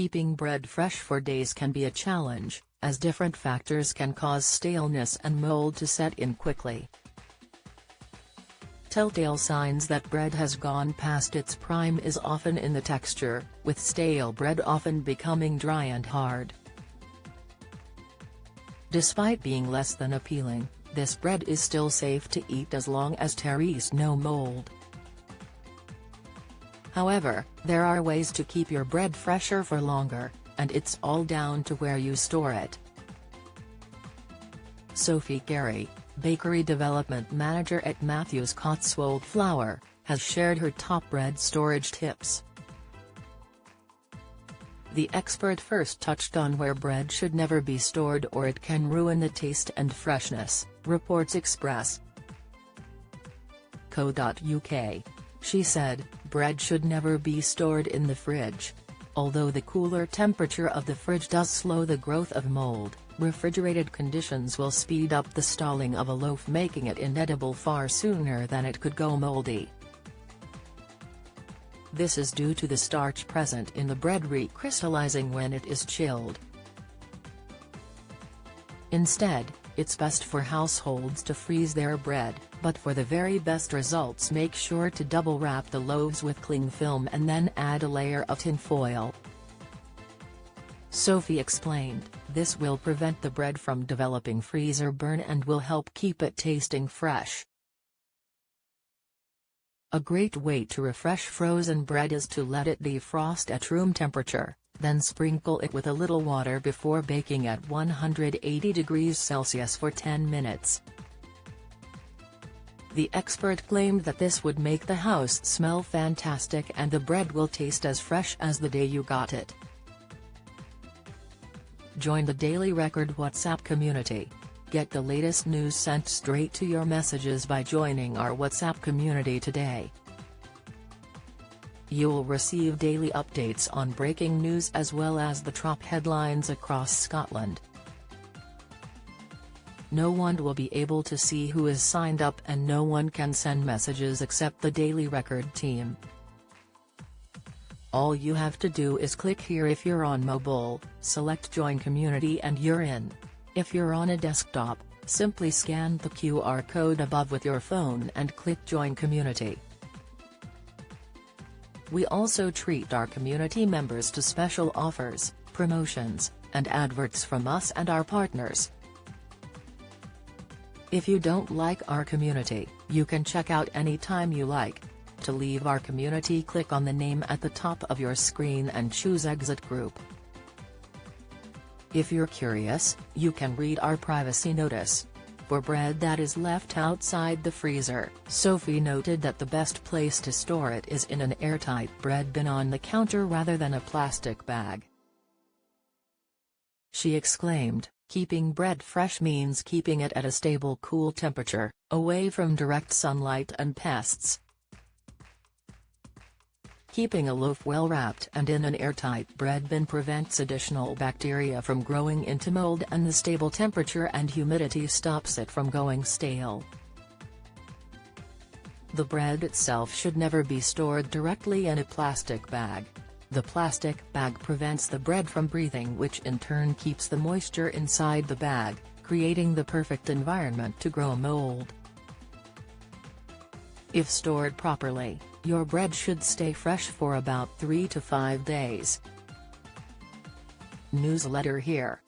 Keeping bread fresh for days can be a challenge, as different factors can cause staleness and mold to set in quickly. Telltale signs that bread has gone past its prime is often in the texture, with stale bread often becoming dry and hard. Despite being less than appealing, this bread is still safe to eat as long as there is no mold. However, there are ways to keep your bread fresher for longer, and it's all down to where you store it. Sophie Carey, Bakery Development Manager at Matthews Cotswold Flour, has shared her top bread storage tips. The expert first touched on where bread should never be stored or it can ruin the taste and freshness, reports Express.co.uk. She said, bread should never be stored in the fridge. Although the cooler temperature of the fridge does slow the growth of mold, refrigerated conditions will speed up the stalling of a loaf, making it inedible far sooner than it could go moldy. This is due to the starch present in the bread recrystallizing when it is chilled. Instead, it's best for households to freeze their bread, but for the very best results make sure to double wrap the loaves with cling film and then add a layer of tin foil. Sophie explained, this will prevent the bread from developing freezer burn and will help keep it tasting fresh. A great way to refresh frozen bread is to let it defrost at room temperature, then sprinkle it with a little water before baking at 180 degrees Celsius for 10 minutes. The expert claimed that this would make the house smell fantastic and the bread will taste as fresh as the day you got it. Join the Daily Record WhatsApp community. Get the latest news sent straight to your messages by joining our WhatsApp community today. You'll receive daily updates on breaking news as well as the top headlines across Scotland. No one will be able to see who is signed up and no one can send messages except the Daily Record team. All you have to do is click here if you're on mobile, select Join Community and you're in. If you're on a desktop, simply scan the QR code above with your phone and click Join Community. We also treat our community members to special offers, promotions, and adverts from us and our partners. If you don't like our community, you can check out anytime you like. To leave our community, click on the name at the top of your screen and choose Exit Group. If you're curious, you can read our privacy notice. For bread that is left outside the freezer, Sophie noted that the best place to store it is in an airtight bread bin on the counter rather than a plastic bag. She exclaimed, keeping bread fresh means keeping it at a stable cool temperature, away from direct sunlight and pests. Keeping a loaf well wrapped and in an airtight bread bin prevents additional bacteria from growing into mold, and the stable temperature and humidity stops it from going stale. The bread itself should never be stored directly in a plastic bag. The plastic bag prevents the bread from breathing, which in turn keeps the moisture inside the bag, creating the perfect environment to grow mold. If stored properly, your bread should stay fresh for about 3 to 5 days. Newsletter here.